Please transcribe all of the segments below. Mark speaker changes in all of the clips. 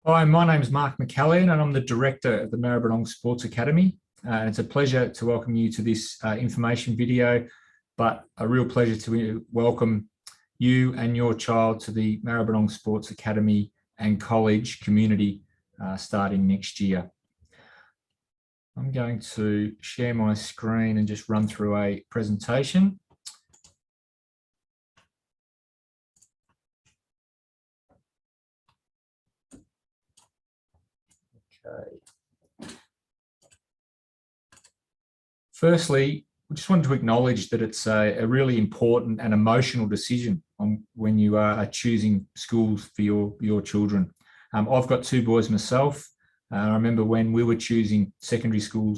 Speaker 1: Hi, my name is Mark McCallion and I'm the Director of the Maribyrnong Sports Academy. It's a pleasure to welcome you to this information video, but a real pleasure to welcome you and your child to the Maribyrnong Sports Academy and College community starting next year. I'm going to share my screen and just run through a presentation. Okay. Firstly, we just wanted to acknowledge that it's a really important and emotional decision on when you are choosing schools for your children. I've got two boys myself. I remember when we were choosing secondary school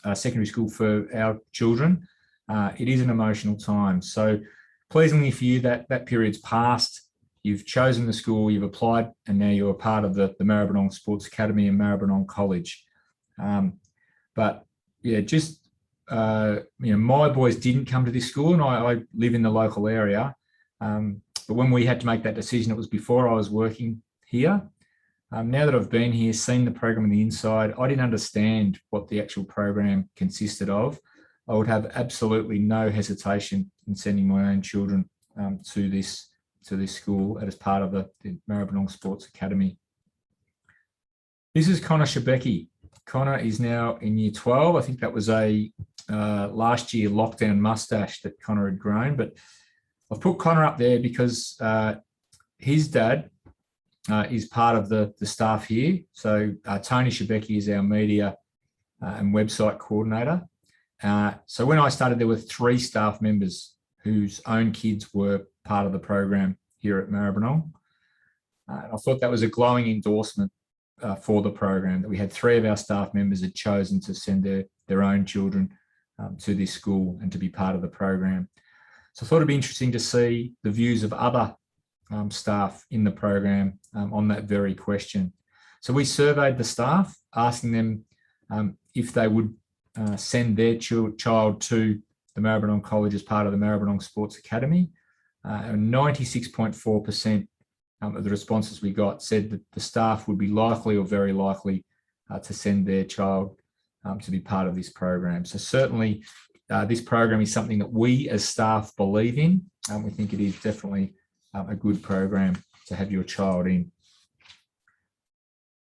Speaker 1: for our children. It is an emotional time. So pleasingly for you, that period's passed. You've chosen the school, you've applied, and now you're a part of the Maribyrnong Sports Academy and Maribyrnong College. But yeah, my boys didn't come to this school, and I live in the local area. But when we had to make that decision, it was before I was working here. Now that I've been here, seen the program on the inside, I didn't understand what the actual program consisted of. I would have absolutely no hesitation in sending my own children to this school as part of the Maribyrnong Sports Academy. This is Connor Shebeki. Connor is now in year 12. I think that was a last year lockdown mustache that Connor had grown, but I've put Connor up there because his dad is part of the staff here. So Tony Shebeki is our media and website coordinator. So when I started, there were 3 staff members whose own kids were part of the program here at Maribyrnong. I thought that was a glowing endorsement for the program, that we had 3 of our staff members had chosen to send their own children to this school and to be part of the program. So I thought it'd be interesting to see the views of other staff in the program on that very question. So we surveyed the staff, asking them if they would send their child to the Maribyrnong College as part of the Maribyrnong Sports Academy. And 96.4% of the responses we got said that the staff would be likely or very likely to send their child to be part of this program. So certainly this program is something that we as staff believe in. We think it is definitely a good program to have your child in.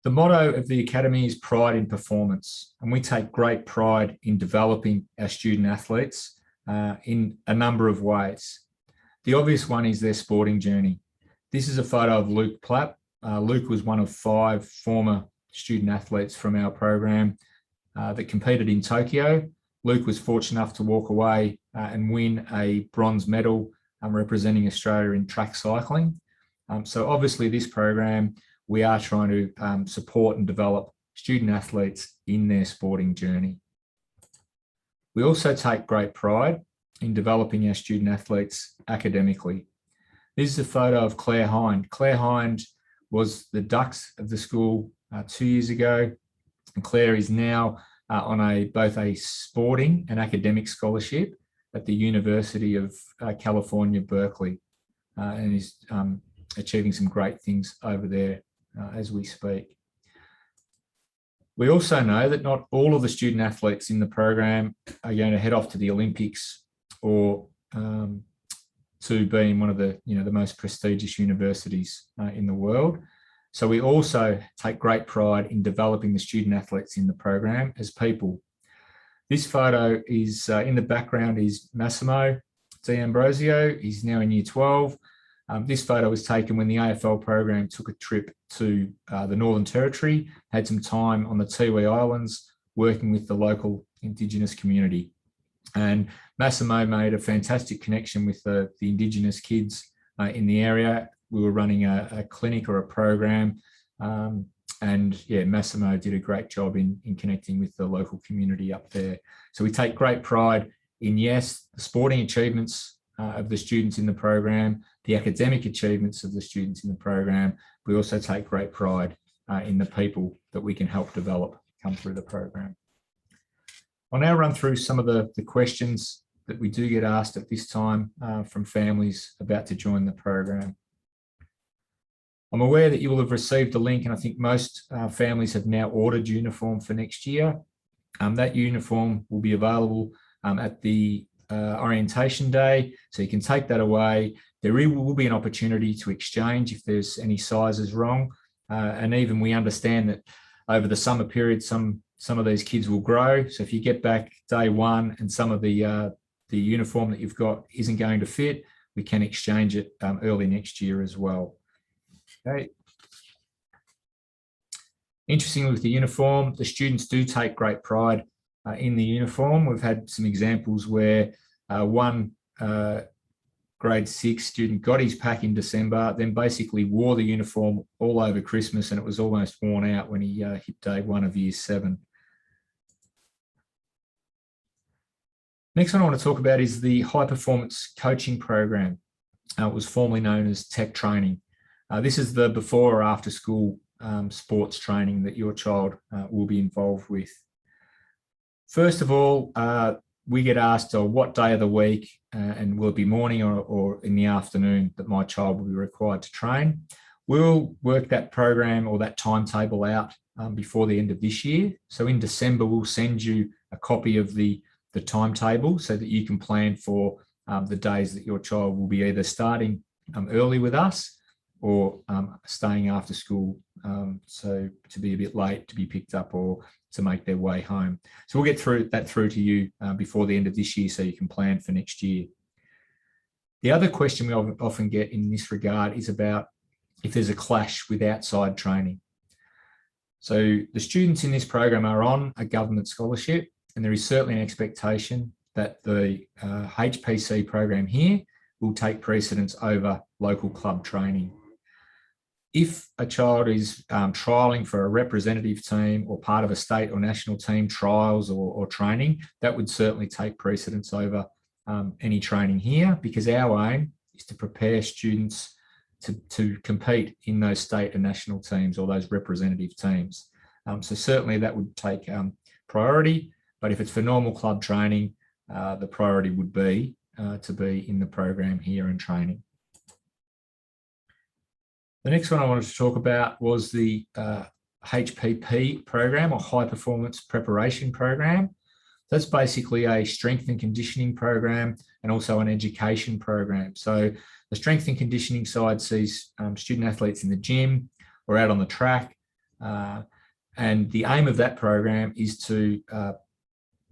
Speaker 1: The motto of the Academy is pride in performance, and we take great pride in developing our student athletes in a number of ways. The obvious one is their sporting journey. This is a photo of Luke Plapp. Luke was one of 5 former student athletes from our program that competed in Tokyo. Luke was fortunate enough to walk away and win a bronze medal representing Australia in track cycling. So obviously this program, we are trying to support and develop student athletes in their sporting journey. We also take great pride in developing our student athletes academically. This is a photo of Claire Hind. Claire Hind was the Dux of the school 2 years ago, and Claire is now on both a sporting and academic scholarship at the University of California, Berkeley, and is achieving some great things over there as we speak. We also know that not all of the student athletes in the program are going to head off to the Olympics or to being one of the most prestigious universities in the world. So we also take great pride in developing the student athletes in the program as people. This photo is in the background is Massimo D'Ambrosio. He's now in year 12. This photo was taken when the AFL program took a trip to the Northern Territory, had some time on the Tiwi Islands working with the local Indigenous community. And Massimo made a fantastic connection with the Indigenous kids in the area. We were running a clinic or a program, and yeah, Massimo did a great job in connecting with the local community up there. So we take great pride in, yes, the sporting achievements of the students in the program, the academic achievements of the students in the program. We also take great pride in the people that we can help develop come through the program. I'll now run through some of the questions that we do get asked at this time from families about to join the program. I'm aware that you will have received the link, and I think most families have now ordered uniform for next year. That uniform will be available at the orientation day, so you can take that away. There will be an opportunity to exchange if there's any sizes wrong, and even we understand that over the summer period, some of these kids will grow. So if you get back day one and some of the uniform that you've got isn't going to fit, we can exchange it early next year as well. Okay. Interestingly, with the uniform, the students do take great pride in the uniform. We've had some examples where one grade 6 student got his pack in December, then basically wore the uniform all over Christmas, and it was almost worn out when he hit day 1 of year 7. Next one I want to talk about is the high performance coaching program. It was formerly known as tech training. This is the before or after school sports training that your child will be involved with. First of all, we get asked what day of the week and will it be morning or in the afternoon that my child will be required to train. We'll work that program or that timetable out before the end of this year. So in December, we'll send you a copy of the timetable so that you can plan for the days that your child will be either starting early with us or staying after school, so to be a bit late to be picked up or to make their way home. So we'll get through to you before the end of this year so you can plan for next year. The other question we often get in this regard is about if there's a clash with outside training. So the students in this program are on a government scholarship, and there is certainly an expectation that the HPC program here will take precedence over local club training. If a child is trialling for a representative team or part of a state or national team trials or training, that would certainly take precedence over any training here, because our aim is to prepare students to compete in those state and national teams or those representative teams. So certainly that would take priority, but if it's for normal club training, the priority would be to be in the program here and training. The next one I wanted to talk about was the HPP program, or High Performance Preparation Program. That's basically a strength and conditioning program and also an education program. So the strength and conditioning side sees student athletes in the gym or out on the track. And the aim of that program is to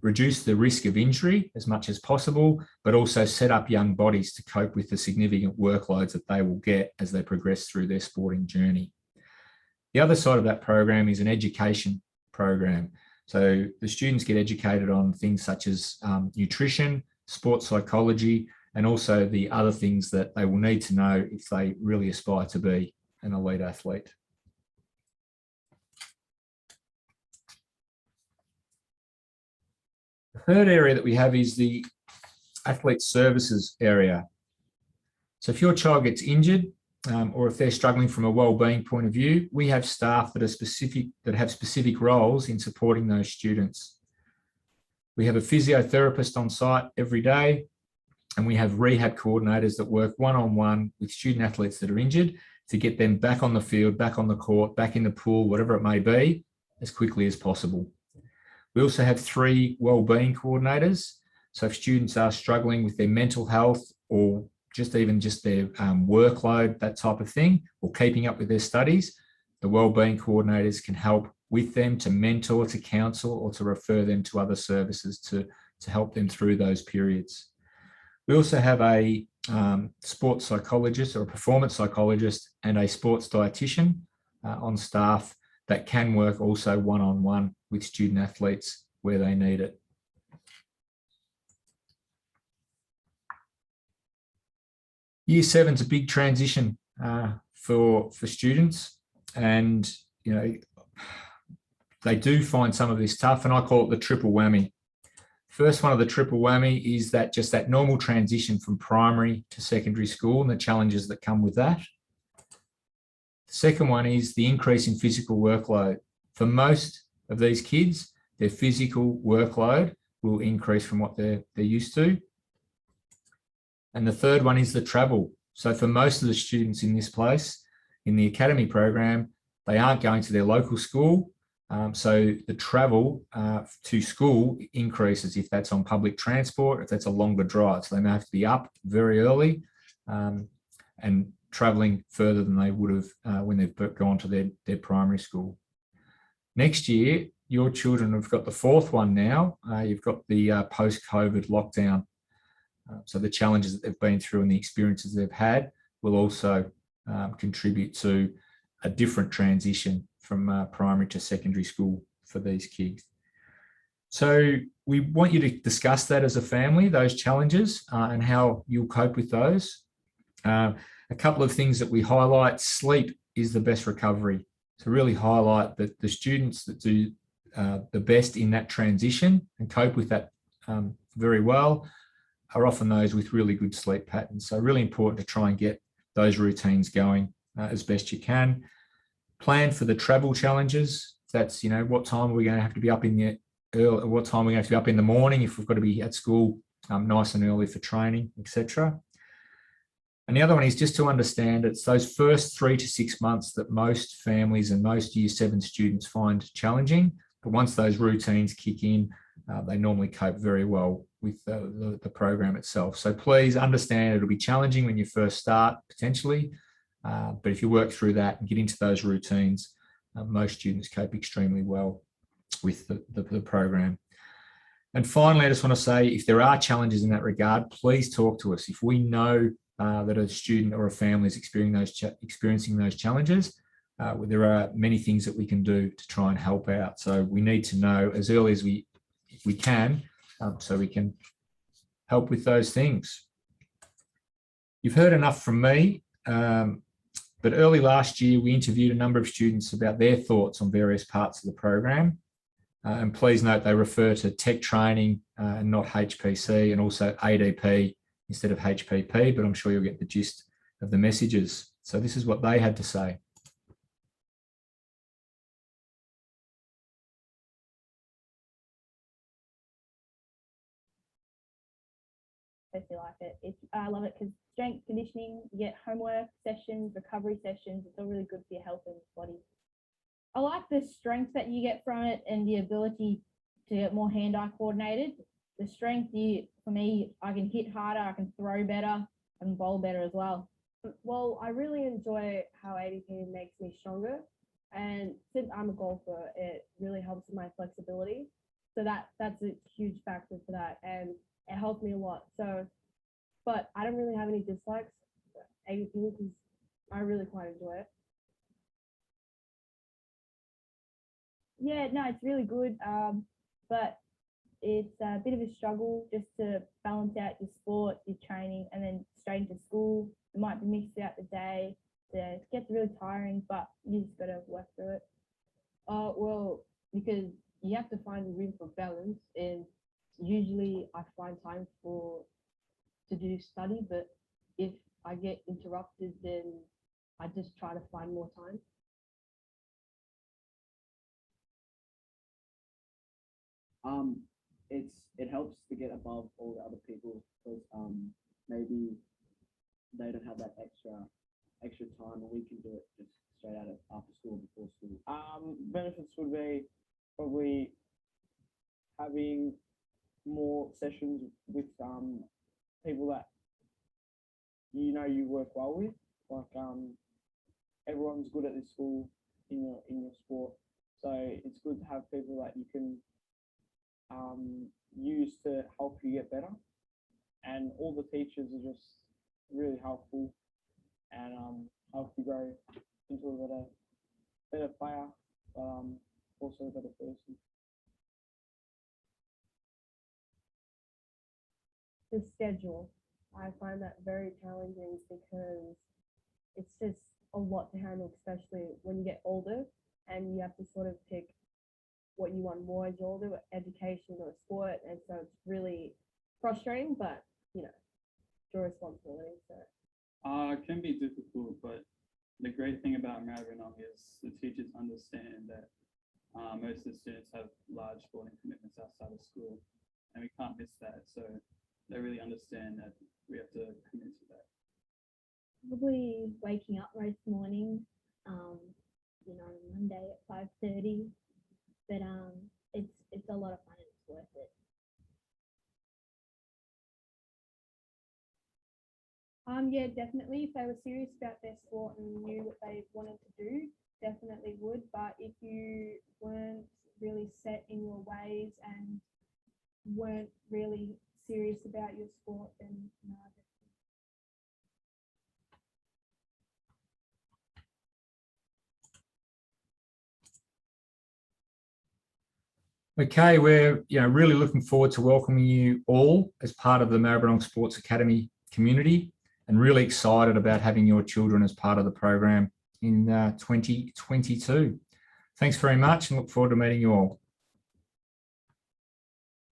Speaker 1: reduce the risk of injury as much as possible, but also set up young bodies to cope with the significant workloads that they will get as they progress through their sporting journey. The other side of that program is an education program. So the students get educated on things such as nutrition, sports psychology, and also the other things that they will need to know if they really aspire to be an elite athlete. The third area that we have is the athlete services area. So if your child gets injured or if they're struggling from a wellbeing point of view, we have staff that have specific roles in supporting those students. We have a physiotherapist on site every day, and we have rehab coordinators that work one-on-one with student athletes that are injured to get them back on the field, back on the court, back in the pool, whatever it may be, as quickly as possible. We also have 3 wellbeing coordinators. So if students are struggling with their mental health or just their workload, that type of thing, or keeping up with their studies, the wellbeing coordinators can help with them to mentor, to counsel, or to refer them to other services to help them through those periods. We also have a sports psychologist or a performance psychologist and a sports dietitian on staff that can work also one-on-one with student athletes where they need it. Year 7's a big transition for students, and they do find some of this tough, and I call it the triple whammy. First one of the triple whammy is that normal transition from primary to secondary school and the challenges that come with that. The second one is the increase in physical workload. For most of these kids, their physical workload will increase from what they're used to. And the third one is the travel. So for most of the students in this place, In the academy program, they aren't going to their local school, so the travel to school increases if that's on public transport, if that's a longer drive. So they may have to be up very early and travelling further than they would have when they've gone to their primary school. Next year, your children have got the fourth one now. You've got the post-COVID lockdown. So the challenges that they've been through and the experiences they've had will also contribute to a different transition from primary to secondary school for these kids. So we want you to discuss that as a family, those challenges and how you'll cope with those. A couple of things that we highlight: sleep is the best recovery. To really highlight that the students that do the best in that transition and cope with that very well are often those with really good sleep patterns. So really important to try and get those routines going as best you can. Plan for the travel challenges. That's, what time are we going to have to be up in the early, what time are we going to have to be up in the morning if we've got to be at school nice and early for training, etc. And the other one is just to understand it's those first 3 to 6 months that most families and most Year 7 students find challenging. But once those routines kick in, they normally cope very well with the program itself. So please understand it'll be challenging when you first start, potentially. But if you work through that and get into those routines, most students cope extremely well with the program. And finally, I just want to say, if there are challenges in that regard, please talk to us. If we know that a student or a family is experiencing those challenges, there are many things that we can do to try and help out. So we need to know as early as we can, so we can help with those things. You've heard enough from me, but early last year, we interviewed a number of students about their thoughts on various parts of the program. And please note they refer to tech training and not HPC, and also ADP instead of HPP, but I'm sure you'll get the gist of the messages. So this is what they had to say.
Speaker 2: Especially like it. I love it because strength conditioning, you get homework sessions, recovery sessions. It's all really good for your health and body. I like the strength that you get from it and the ability to get more hand-eye coordinated. The strength, for me, I can hit harder, I can throw better, I can bowl better as well.
Speaker 3: Well, I really enjoy how ADP makes me stronger, and since I'm a golfer, it really helps with my flexibility. So that's a huge factor for that, and it helped me a lot. So, but I don't really have any dislikes for ADP because I really quite enjoy it.
Speaker 2: Yeah, no, it's really good, but it's a bit of a struggle just to balance out your sport, your training, and then straight into school. It might be mixed out the day. It gets really tiring, but you just got to work through it.
Speaker 3: Well, because you have to find the room for balance, and usually I find time to do study, but if I get interrupted, then I just try to find more time.
Speaker 4: It helps to get above all the other people because maybe they don't have that extra time, and we can do it just straight out of after school, before school.
Speaker 5: Benefits would be probably having more sessions with people that you work well with. Like everyone's good at this school in your sport, so it's good to have people that you can use to help you get better. And all the teachers are just really helpful and help you grow into a better player, but also a better person.
Speaker 3: The schedule, I find that very challenging because it's just a lot to handle, especially when you get older and you have to sort of pick what you want more as you're older, education or sport. And so it's really frustrating, but it's your responsibility. So
Speaker 6: It can be difficult, but the great thing about Maribyrnong is the teachers understand that most of the students have large sporting commitments outside of school, and we can't miss that. So they really understand that we have to commit to that.
Speaker 2: Probably waking up most mornings, you know, Monday at 5:30. But it's a lot of fun and it's worth it. Yeah, definitely. If they were serious about their sport and knew what they wanted to do, definitely would. But if you weren't really set in your ways and weren't really serious about your sport, then no.
Speaker 1: Okay, we're really looking forward to welcoming you all as part of the Maribyrnong Sports Academy community, and really excited about having your children as part of the program in 2022. Thanks very much and look forward to meeting you all.